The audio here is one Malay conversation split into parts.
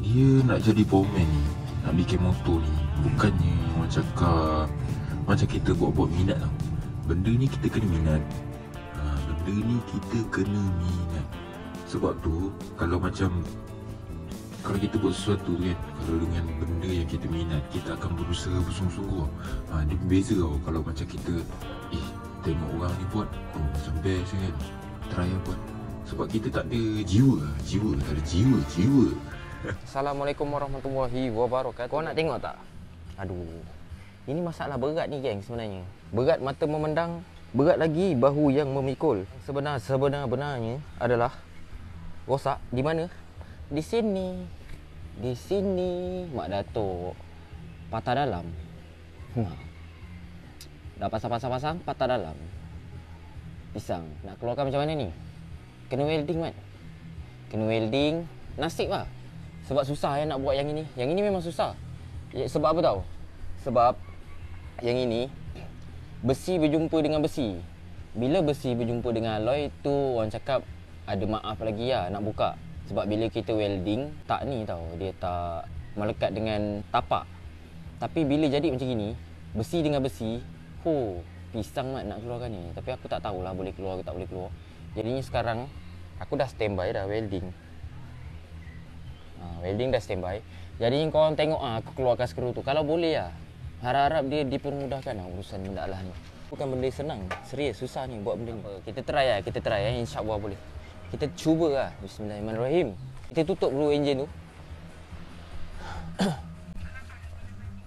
Dia nak jadi pomen ni, nak bikin motor ni. Bukannya orang cakap macam kita buat-buat minat tau. Benda ni kita kena minat. Benda ni kita kena minat. Sebab tu kalau kita buat sesuatu tu kan, kalau dengan benda yang kita minat, kita akan berusaha bersungguh-sungguh. Dia berbeza tau. Kalau macam kita tengok orang ni buat, macam best kan, try lah buat. Sebab kita tak ada jiwa. Tak ada jiwa. Assalamualaikum warahmatullahi wabarakatuh. Kau nak tengok tak? Aduh, ini masalah berat ni geng sebenarnya. Berat mata memandang, berat lagi bahu yang memikul. Sebenarnya adalah rosak di mana? Di sini Mak Datuk patah dalam. Dah pasang patah dalam. Pisang nak keluarkan macam mana ni? Kena welding kan? Kena welding. Nasib lah. Sebab susah nak buat yang ini. Yang ini memang susah. Sebab apa tahu? Sebab yang ini besi berjumpa dengan besi. Bila besi berjumpa dengan alloy tu, orang cakap ada maaf lagi lah nak buka. Sebab bila kita welding, tak ni tau, dia tak melekat dengan tapak. Tapi bila jadi macam gini, besi dengan besi, pisang mat nak keluarkan ni. Tapi aku tak tahulah boleh keluar ke tak boleh keluar. Jadinya sekarang aku dah standby dah welding. Welding dah standby. Jadinya korang tengok aku keluarkan skru tu. Kalau boleh lah, harap-harap dia dipermudahkan urusan benda lah ni. Bukan benda senang, serius susah ni buat benda ni. Kita try insya-Allah boleh. Kita cuba lah. Bismillahirrahmanirrahim. Kita tutup dulu enjin tu.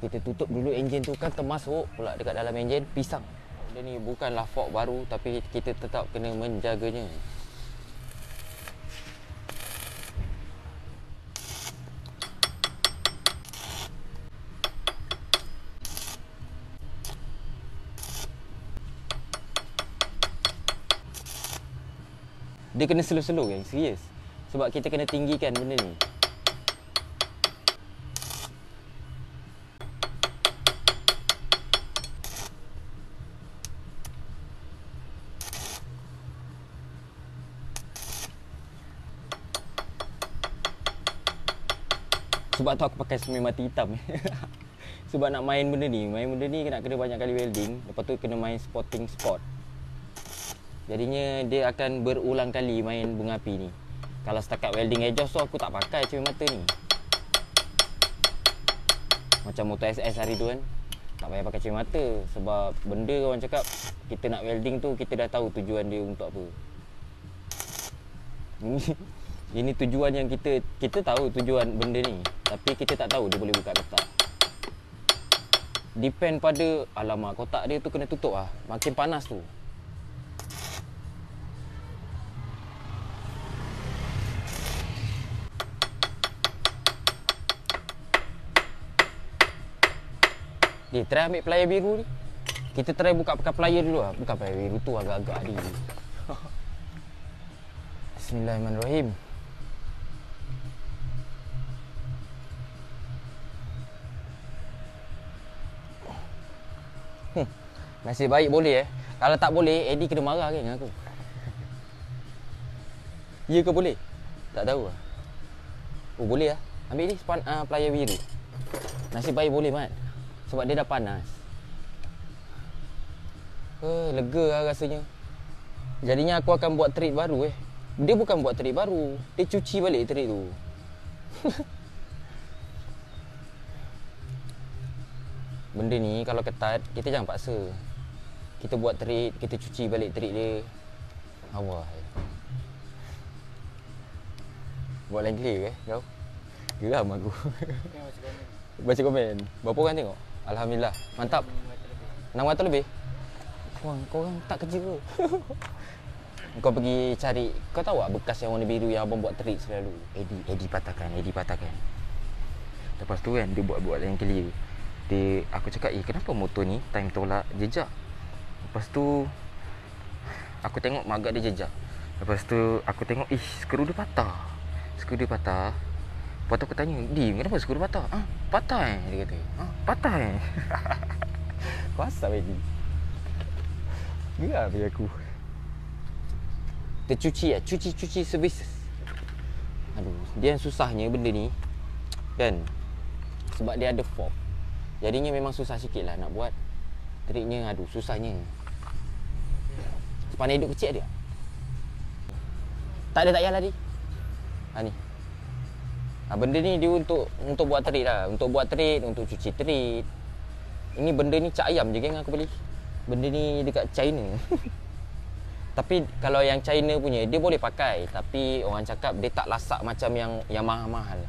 Kita tutup dulu enjin tu, kan termasuk pula dekat dalam enjin pisang. Dia ni bukanlah fork baru, tapi kita tetap kena menjaganya. Dia kena slow-slow kan, serius. Sebab kita kena tinggikan benda ni. Sebab tu aku pakai semen mati hitam. Sebab nak main benda ni nak kena banyak kali welding. Lepas tu kena main spotting spot. Jadinya dia akan berulang kali main bunga api ni. Kalau setakat welding exhaust tu aku tak pakai cermin mata ni. Macam motor SS hari tu kan, tak payah pakai cermin mata. Sebab benda orang cakap kita nak welding tu, kita dah tahu tujuan dia untuk apa. Ini tujuan yang kita tahu tujuan benda ni, tapi kita tak tahu dia boleh buka ke tak. Depend pada, alamak kotak dia tu kena tutup lah. Makin panas tu. Dia try ambil plier biru ni. Kita try buka pakai plier dulu lah. Bukan plier biru tu agak-agak ni. Bismillahirrahmanirrahim. Nasib baik boleh Kalau tak boleh, Eddie kena marah kan dengan aku. Ya ke boleh? Tak tahu lah. Oh boleh lah. Ambil ni plier biru. Nasib baik boleh mat. Sebab dia dah panas. Lega lah rasanya. Jadinya aku akan buat trik baru Dia bukan buat trik baru, dia cuci balik trik tu. Benda ni kalau ketat, kita jangan paksa. Kita buat trik, kita cuci balik trik dia. Allah. Buat lain clear kau? Geram aku. Baca komen. Berapa orang tengok? Alhamdulillah. Mantap. 600 lebih. Korang tak kerja ke? Kau pergi cari. Kau tahu tak bekas yang warna biru yang abang buat trik selalu? Eddie patahkan. Lepas tu kan dia buat yang clear. Aku cakap, kenapa motor ni time tolak jejak? Lepas tu aku tengok magak dia jejak. Lepas tu aku tengok, skru dia patah. Lepas tu aku tanya, kenapa skru patah? Patah dia kata. Patah Kau asal ni? Geram bagi aku. Kita cuci servis. Aduh, dia yang susahnya benda ni. kan. Sebab dia ada fork. Jadinya memang susah sikit lah nak buat. Triknya aduh susahnya. Sepanah hidup kecil dia. Tak ada tak payah lah ni. Ni. Benda ni dia untuk buat treat lah. Untuk buat treat, untuk cuci treat. Ini benda ni cak ayam je geng aku beli. Benda ni dekat China. Tapi kalau yang China punya dia boleh pakai, tapi orang cakap dia tak lasak macam yang mahal-mahal.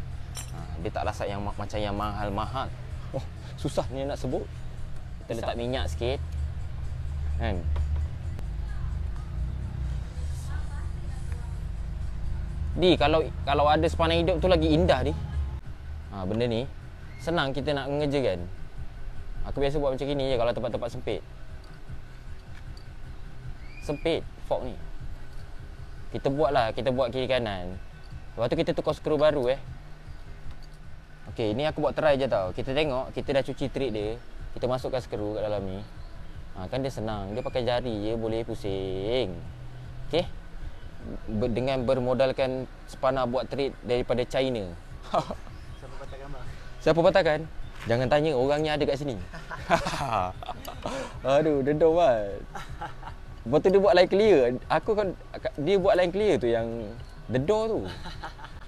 Dia tak lasak yang macam yang mahal-mahal. Oh, susah ni nak sebut. Kita letak minyak sikit. Kan? Di kalau ada sepanah hidup tu lagi indah di. Benda ni senang kita nak ngeja kan. Aku biasa buat macam gini je kalau tempat-tempat sempit. Sempit fork ni. Kita buat kiri kanan. Lepas tu kita tukar skru baru Okey, ni aku buat try je tau. Kita tengok, kita dah cuci treat dia. Kita masukkan skru kat dalam ni. Kan dia senang. Dia pakai jari je boleh pusing. Okey. Dengan bermodalkan sepanah buat treat daripada China. Siapa patahkan bang? Siapa patahkan? Jangan tanya, orangnya ada kat sini. Aduh, dendam kan. Lepas tu dia buat line clear. Dia buat line clear tu yang the door tu.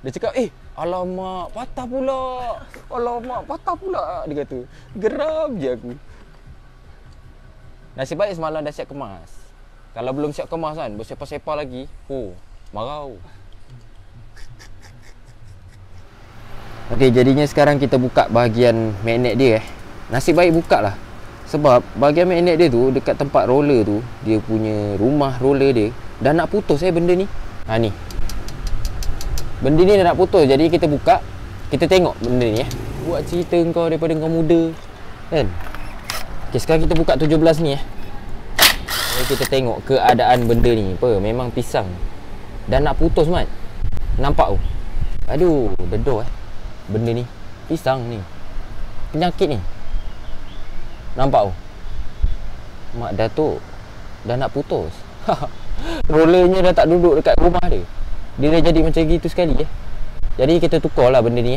Dia cakap, alamak, patah pula. Alamak, patah pula. Dia kata, geram je aku. Nasib baik semalam dah siap kemas. Kalau belum siap kemas kan, bersepah-sepah lagi. Marah. Okey, jadinya sekarang kita buka bahagian magnet dia Nasib baik buka lah. Sebab bahagian magnet dia tu dekat tempat roller tu, dia punya rumah roller dia dah nak putus benda ni. Ni. Benda ni dah nak putus. Jadi kita buka, kita tengok benda ni Buat cerita kau daripada kau muda. Kan? Okey, sekarang kita buka 17 ni Jadi kita tengok keadaan benda ni. Memang pisang. Dah nak putus mat. Nampak tu? Aduh, dedoh benda ni. Pisang ni. Penyakit ni. Nampak tu? Mak Datuk dah nak putus. Rollernya dah tak duduk dekat rumah dia. Dia dah jadi macam gitu sekali Jadi kita tukar lah benda ni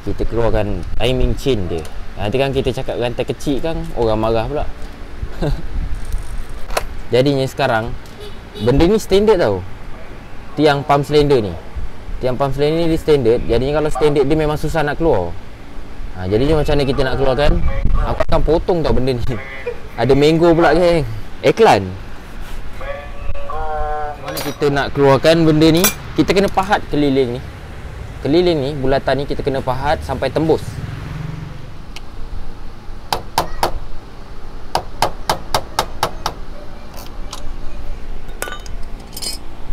Kita keluarkan timing chain dia. Nanti kan kita cakap rantai kecil kan, orang marah pula. Jadinya sekarang benda ni standard tau. Tiang pump cylinder ni. Tiang pump cylinder ni standard. Jadinya kalau standard dia memang susah nak keluar. Jadinya macam mana kita nak keluarkan? Aku akan potong tau benda ni. Ada mango pula geng. Iklan. Macam mana kita nak keluarkan benda ni? Kita kena pahat keliling ni. Keliling ni, bulatan ni kita kena pahat sampai tembus.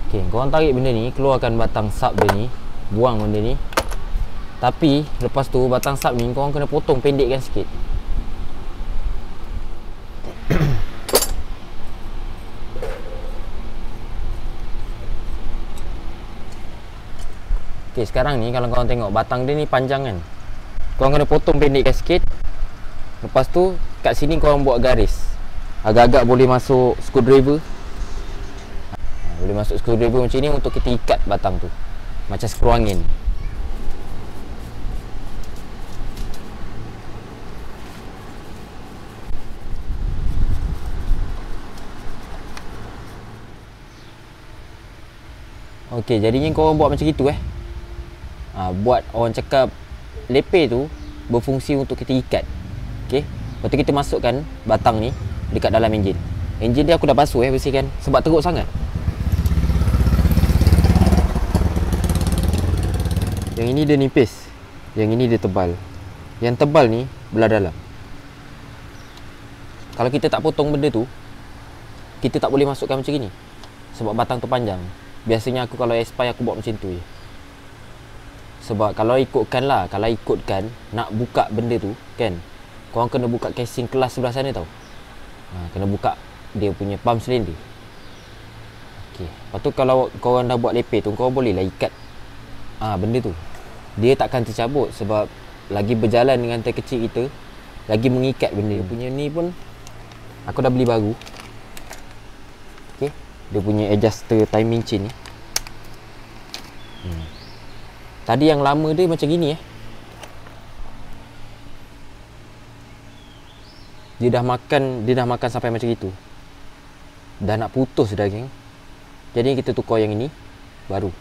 Okey, korang tarik benda ni, keluarkan batang sub dia ni. Buang benda ni. Tapi lepas tu batang sub ni korang kena potong, pendekkan sikit. Okey, sekarang ni kalau korang tengok batang dia ni panjang kan. Korang kena potong, pendekkan sikit. Lepas tu kat sini korang buat garis. Agak-agak boleh masuk screwdriver. Boleh masuk screwdriver macam ni untuk kita ikat batang tu. Macam skru angin. Okey, jadinya korang buat macam gitu buat orang cakap lepeh tu berfungsi untuk kita ikat. Okey. Lepas tu kita masukkan batang ni dekat dalam enjin. Enjin dia aku dah basuh bersihkan sebab teruk sangat. Yang ini dia nipis. Yang ini dia tebal. Yang tebal ni belah dalam. Kalau kita tak potong benda tu, kita tak boleh masukkan macam ni. Sebab batang tu panjang. Biasanya aku kalau expire aku buat macam tu je. Sebab kalau ikutkan nak buka benda tu kan, korang kena buka casing kelas sebelah sana tau. Kena buka dia punya pump cylinder. Okey. Lepas tu kalau korang dah buat lepeh tu, korang boleh lah ikat benda tu. Dia takkan tercabut sebab lagi berjalan dengan tank kecil kita, lagi mengikat benda. Dia punya ni pun aku dah beli baru. Okey. Dia punya adjuster timing chain ni. Tadi yang lama dia macam gini Dia dah makan sampai macam itu. Dah nak putus dah, geng. Jadi kita tukar yang ini baru.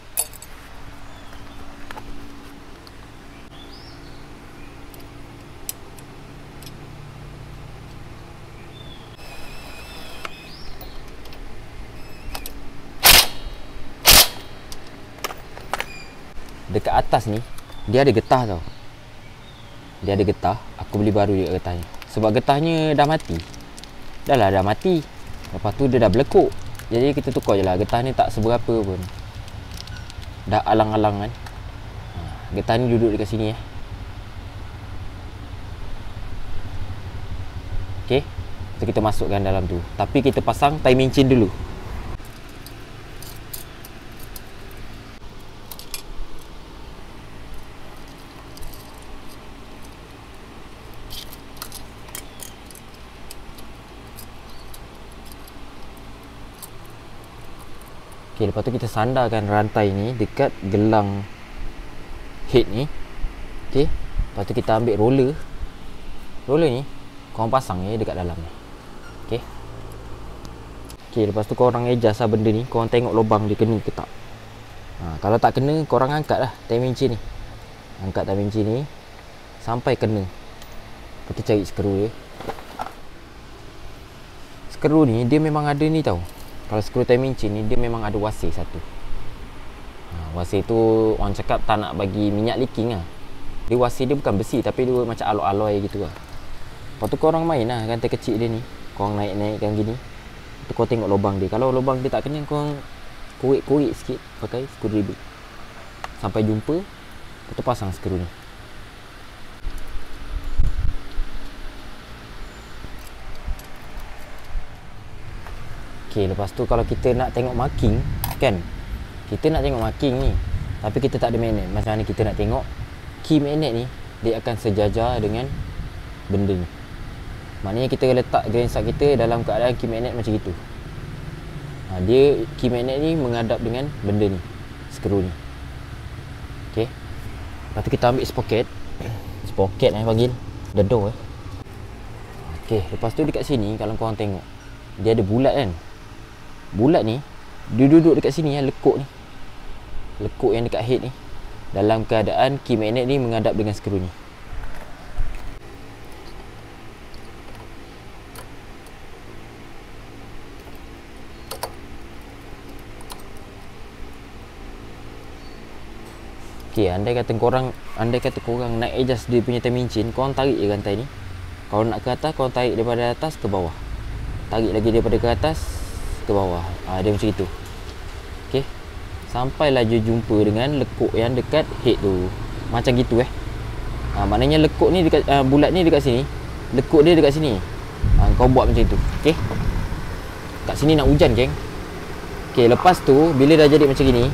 Dekat atas ni dia ada getah tau. Dia ada getah. Aku beli baru juga getahnya. Sebab getahnya dah mati. Dah mati. Lepas tu dia dah berlekuk. Jadi kita tukar je lah. Getah ni tak seberapa pun. Dah alang-alang kan. Getah ni duduk dekat sini Okay. So kita masukkan dalam tu. Tapi kita pasang timing chain dulu. Okay, lepas tu kita sandarkan rantai ni dekat gelang head ni. Okay. Lepas tu kita ambil roller. Roller ni korang pasang dekat dalam ni. Okay. Okay, lepas tu korang adjust lah benda ni. Korang tengok lubang dia kena ke tak. Kalau tak kena, korang angkat lah timing chain ni. Angkat timing chain ni sampai kena. Lepas tu cari skru dia. Skru ni dia memang ada ni tau. Kalau skru timing chain ni dia memang ada wasir satu. Wasir tu orang cakap tak nak bagi minyak leaking lah. Dia wasir dia bukan besi tapi dia macam alloy gitu lah. Lepas tu korang main lah rantai kecil dia ni. Korang naik-naikkan gini. Lepas tu korang tengok lubang dia. Kalau lubang dia tak kena, korang korek-korek sikit pakai screwdriver sampai jumpa. Lepas tu pasang skru ni. Okay, lepas tu kalau kita nak tengok marking kan, kita nak tengok marking ni tapi kita tak ada magnet. Macam mana kita nak tengok key magnet ni? Dia akan sejajar dengan benda ni. Maknanya kita letak grain stud kita dalam keadaan key magnet macam itu. Dia key magnet ni menghadap dengan benda ni, skru ni. Okay. Lepas tu kita ambil sprocket. Sprocket panggil the door Okay, lepas tu dekat sini kalau korang tengok dia ada bulat kan. Bulat ni dia duduk dekat sini lekuk ni. Lekuk yang dekat head ni dalam keadaan key magnet ni menghadap dengan skru ni. Okay, andai kata korang nak adjust dia punya timing chain, korang tarik je rantai ni. Kalau nak ke atas, korang tarik daripada atas ke bawah. Tarik lagi daripada ke atas ke bawah. Dia macam itu. Okay. Sampailah je jumpa dengan lekuk yang dekat head tu. Macam gitu maknanya lekuk ni dekat bulat ni dekat sini. Lekuk dia dekat sini. Kau buat macam itu. Okay. Kat sini nak hujan, geng. Okay, lepas tu bila dah jadi macam gini,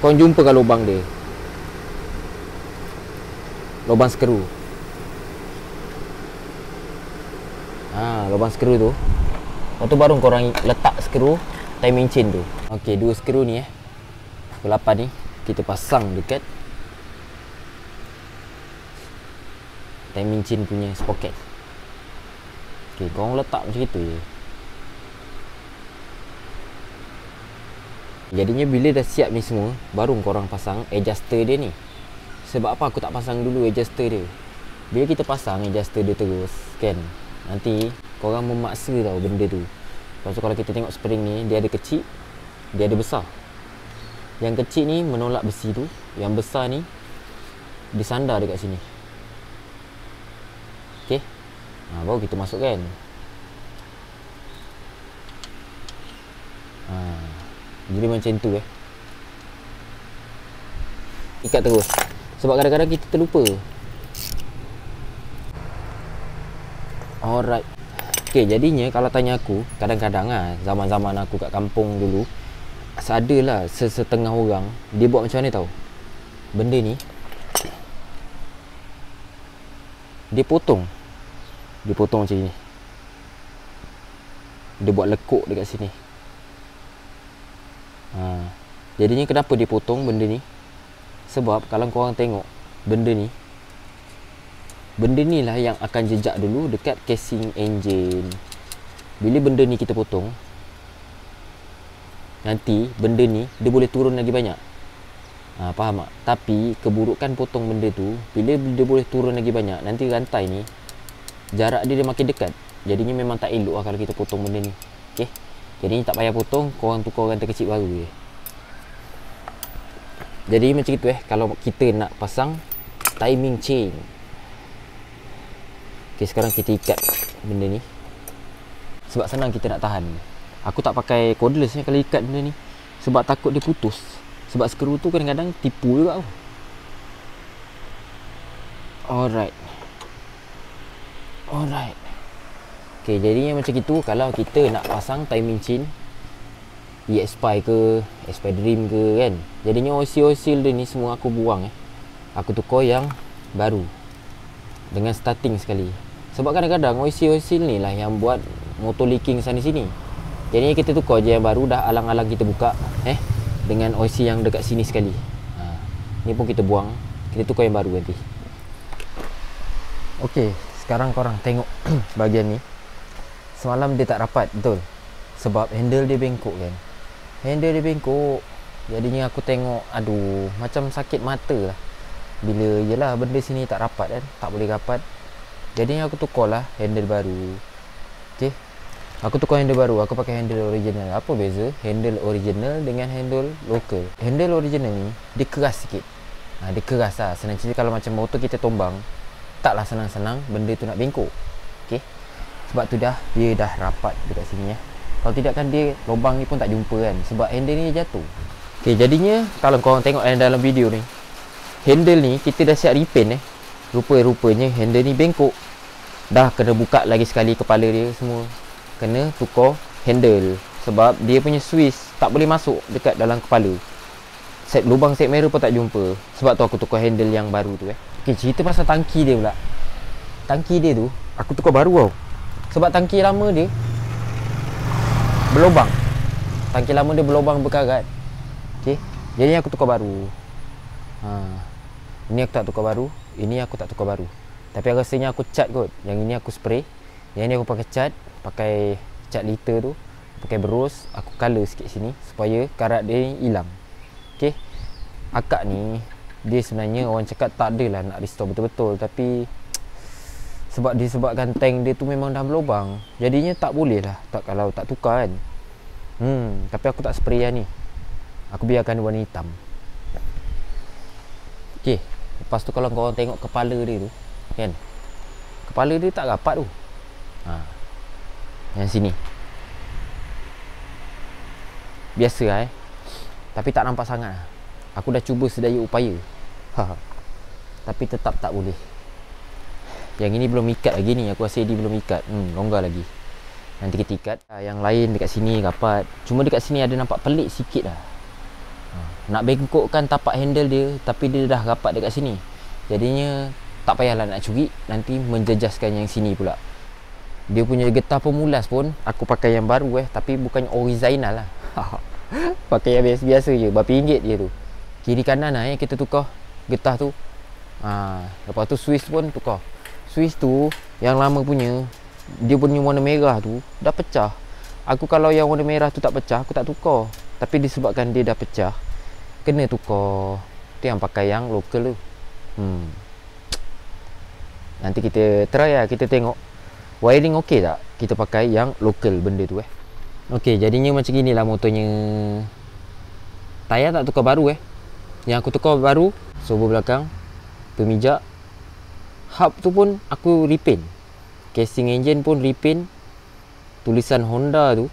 kau jumpa kat lubang dia. Lubang skru. Lubang skru tu. Lepas tu baru korang letak skru timing chain tu. Okey, dua skru ni pukul 8 ni kita pasang dekat timing chain punya sprocket. Okey, korang letak macam itu je. Jadinya bila dah siap ni semua, baru korang pasang adjuster dia ni. Sebab apa aku tak pasang dulu adjuster dia? Bila kita pasang adjuster dia terus kan, nanti korang memaksa tau benda tu. Lepas tu kalau kita tengok spring ni, dia ada kecil, dia ada besar. Yang kecil ni menolak besi tu, yang besar ni disandar dekat sini. Okay. Baru kita masukkan. Jadi macam tu ikat terus. Sebab kadang-kadang kita terlupa. Alright. Okay, jadinya kalau tanya aku, kadang-kadang zaman-zaman aku kat kampung dulu, adalah sesetengah orang dia buat macam mana tahu? Benda ni dia potong macam ni. Dia buat lekuk dekat sini. Jadinya kenapa dia potong benda ni? Sebab kalau korang tengok benda ni lah yang akan jejak dulu dekat casing enjin. Bila benda ni kita potong, nanti benda ni dia boleh turun lagi banyak. Faham tak? Tapi keburukan potong benda tu, bila dia boleh turun lagi banyak, nanti rantai ni jarak dia makin dekat. Jadinya memang tak elok lah kalau kita potong benda ni. Okay? Jadinya tak payah potong, korang tukar rantai kecil baru je. Jadi macam itu kalau kita nak pasang timing chain. Okay, sekarang kita ikat benda ni. Sebab senang kita nak tahan. Aku tak pakai cordless ni kalau ikat benda ni. Sebab takut dia putus. Sebab skru tu kadang-kadang tipu juga. Alright. Okay, jadinya macam itu. Kalau kita nak pasang timing chain EXPI ke, EXPI Dream ke kan. Jadinya osil-osil dia ni semua aku buang Aku tukar yang baru dengan starting sekali. Sebab kadang-kadang osil-osil ni lah yang buat motor leaking sana sini. Jadinya kita tukar je yang baru, dah alang-alang kita buka dengan osil yang dekat sini sekali. Ni pun kita buang, kita tukar yang baru nanti. Okey, sekarang korang tengok bahagian ni. Semalam dia tak rapat, betul? Sebab handle dia bengkok kan. Handle dia bengkok. Jadinya aku tengok, aduh, macam sakit mata lah. Bila yelah benda sini tak rapat kan, tak boleh rapat. Jadinya aku tukar lah handle baru. Okay, aku tukar handle baru. Aku pakai handle original. Apa beza handle original dengan handle lokal? Handle original ni dia keras sikit. Dia keras lah. Senang cerita kalau macam motor kita tombang, taklah senang-senang benda tu nak bengkok. Okay, sebab tu dia dah rapat dekat sini Kalau tidak kan dia lubang ni pun tak jumpa kan, sebab handle ni jatuh. Okay, jadinya kalau korang tengok dalam video ni, handle ni kita dah siap repaint Rupa-rupanya handle ni bengkok. Dah kena buka lagi sekali kepala dia semua. Kena tukar handle. Sebab dia punya switch tak boleh masuk dekat dalam kepala. Lubang set merah pun tak jumpa. Sebab tu aku tukar handle yang baru tu Okay, cerita pasal tangki dia pula. Tangki dia tu aku tukar baru tau. Sebab tangki lama dia berlubang. Tangki lama dia berlubang berkarat. Okay, jadi aku tukar baru. Ini aku tak tukar baru. Ini aku tak tukar baru. Tapi rasanya aku cat kot. Yang ini aku spray. Yang ini aku pakai cat. Pakai cat liter tu. Pakai berus. Aku color sikit sini supaya karat dia hilang. Okay, akak ni dia sebenarnya orang cakap tak adalah nak restore betul-betul. Tapi sebab disebabkan tank dia tu memang dah berlubang, jadinya tak boleh lah kalau tak tukar kan. Tapi aku tak spray lah ni. Aku biarkan dia warna hitam. Okay, lepas tu kalau korang tengok kepala dia tu kan, kepala dia tak rapat tu. Yang sini biasa tapi tak nampak sangat lah. Aku dah cuba sedaya upaya tapi tetap tak boleh. Yang ini belum ikat lagi ni. Aku rasa dia belum ikat. Longgar lagi. Nanti kita ikat. Yang lain dekat sini rapat. Cuma dekat sini ada nampak pelik sikit lah. Nak bengkokkan tapak handle dia, tapi dia dah rapat dekat sini. Jadinya tak payahlah nak curi. Nanti menjejaskan yang sini pula. Dia punya getah pemulas pun aku pakai yang baru tapi bukannya original lah. Pakai yang biasa-biasa je. Berapa ringgit je tu. Kiri kanan lah kita tukar getah tu. Lepas tu switch pun tukar. Switch tu yang lama punya, dia punya warna merah tu dah pecah. Aku kalau yang warna merah tu tak pecah, aku tak tukar. Tapi disebabkan dia dah pecah, kena tukar. Tu yang pakai yang lokal tu. Nanti kita try lah. Kita tengok wiring okey tak kita pakai yang lokal benda tu Okey, jadinya macam gini lah motornya. Tayar tak tukar baru Yang aku tukar baru servo belakang, pemijak. Hub tu pun aku repaint. Casing engine pun repaint. Tulisan Honda tu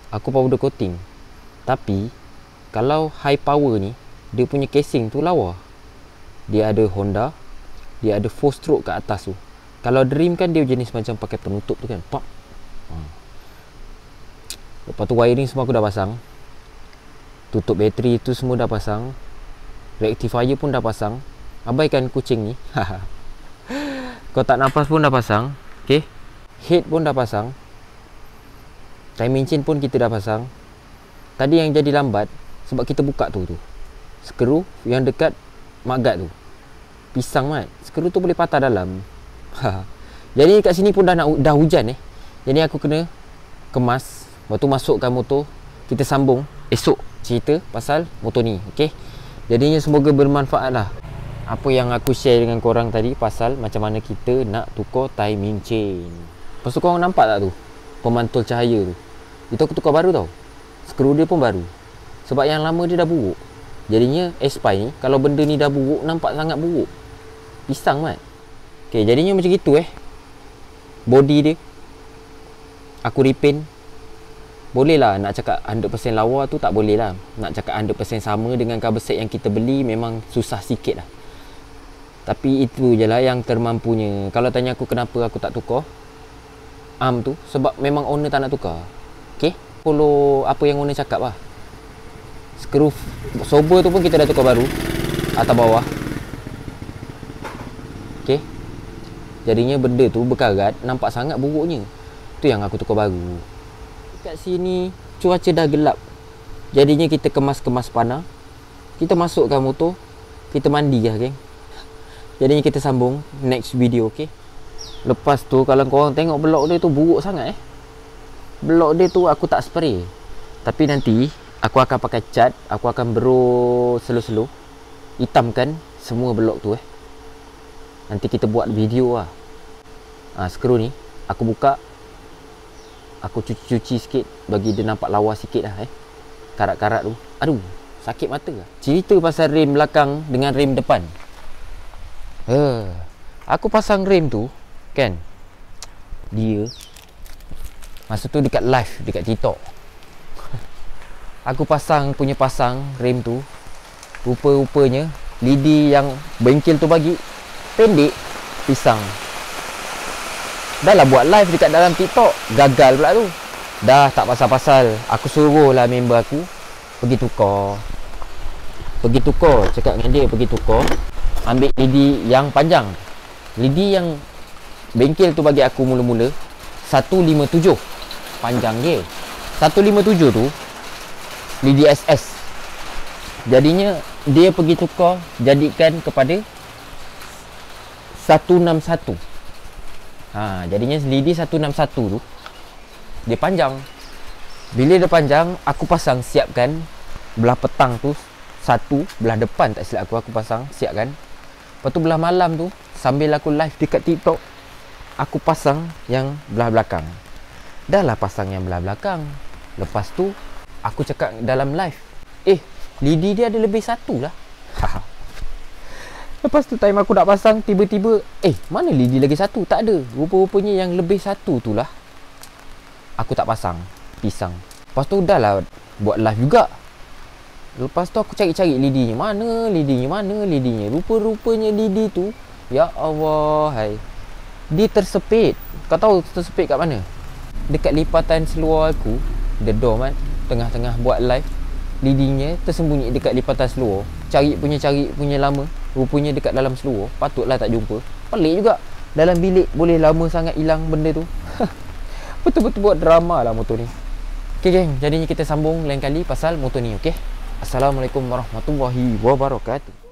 aku powder coating. Tapi kalau high power ni, dia punya casing tu lawa. Dia ada Honda, dia ada 4 stroke kat atas tu. Kalau Dream kan dia jenis macam pakai penutup tu kan, pop. Lepas tu wiring semua aku dah pasang. Tutup bateri tu semua dah pasang. Rectifier pun dah pasang. Abaikan kucing ni. Kotak nafas pun dah pasang. Okay, head pun dah pasang. Timing chain pun kita dah pasang. Tadi yang jadi lambat, Sebab kita buka tu skru yang dekat magat tu. Pisang mat. Skru tu boleh patah dalam. Jadi kat sini pun dah hujan Jadi aku kena kemas, lepas tu masukkan motor. Kita sambung esok cerita pasal motor ni. Okey. Jadinya semoga bermanfaat lah apa yang aku share dengan korang tadi pasal macam mana kita nak tukar timing chain. Lepas tu korang nampak tak tu pemantul cahaya tu? Itu aku tukar baru tau. Skru dia pun baru. Sebab yang lama dia dah buruk. Jadinya Aspire ni kalau benda ni dah buruk, nampak sangat buruk. Pisang mat. Okay, jadinya macam gitu body dia aku repaint. Boleh lah nak cakap 100% lawa tu, tak boleh lah. Nak cakap 100% sama dengan cover set yang kita beli memang susah sikit lah. Tapi itu je lah yang termampunya. Kalau tanya aku kenapa aku tak tukar arm tu, sebab memang owner tak nak tukar. Okay, follow apa yang owner cakap lah. Skru sober tu pun kita dah tukar baru, atas bawah. Okay, jadinya benda tu berkarat, nampak sangat buruknya. Tu yang aku tukar baru. Dekat sini cuaca dah gelap. Jadinya kita kemas-kemas panah. Kita masukkan motor, kita mandi lah geng. Jadinya kita sambung next video. Okay, lepas tu kalau korang tengok blok dia tu buruk sangat blok dia tu aku tak spray. Tapi nanti aku akan pakai cat. Aku akan bro slow-slow hitamkan semua blok tu Nanti kita buat video lah. Skru ni aku buka, aku cuci-cuci sikit bagi dia nampak lawa sikit lah karat-karat tu. Aduh, sakit mata lah. Cerita pasal rem belakang dengan rem depan. Aku pasang rem tu kan, dia masa tu dekat live dekat TikTok. Aku pasang rem tu, rupa-rupanya lidi yang bengkel tu bagi pendek, pisang. Dah lah buat live dekat dalam TikTok, gagal pula tu. Dah tak pasal-pasal. Aku suruh lah member aku pergi tukar. Cakap dengan dia pergi tukar, ambil lidi yang panjang. Lidi yang bengkel tu bagi aku mula-mula 157 panjang dia. 157 tu lidi SS. Jadinya dia pergi tukar, jadikan kepada 161. Jadinya lidi 161 tu dia panjang. Bila dia panjang, aku pasang siapkan belah petang tu satu, belah depan tak silap aku pasang siapkan. Lepas tu belah malam tu sambil aku live dekat TikTok, aku pasang yang belah belakang. Dah lah pasang yang belah belakang. Lepas tu aku cakap dalam live, lidi dia ada lebih satu lah. Lepas tu time aku nak pasang, tiba-tiba mana lidi lagi satu? Tak ada. Rupa-rupanya yang lebih satu tu lah aku tak pasang, pisang. Lepas tu dah lah buat live juga. Lepas tu aku cari-cari lidinya. Mana lidinya? Rupa-rupanya lidi tu, ya Allah, dia tersepit. Kau tahu tersepit kat mana? Dekat lipatan seluar aku. The door man, tengah-tengah buat live, lidinya tersembunyi dekat lipatan seluar. Cari punya lama, rupanya dekat dalam seluar. Patutlah tak jumpa. Pelik juga, dalam bilik boleh lama sangat hilang benda tu. Betul-betul buat drama lah motor ni. Okay geng, jadinya kita sambung lain kali pasal motor ni. Okay, Assalamualaikum warahmatullahi wabarakatuh.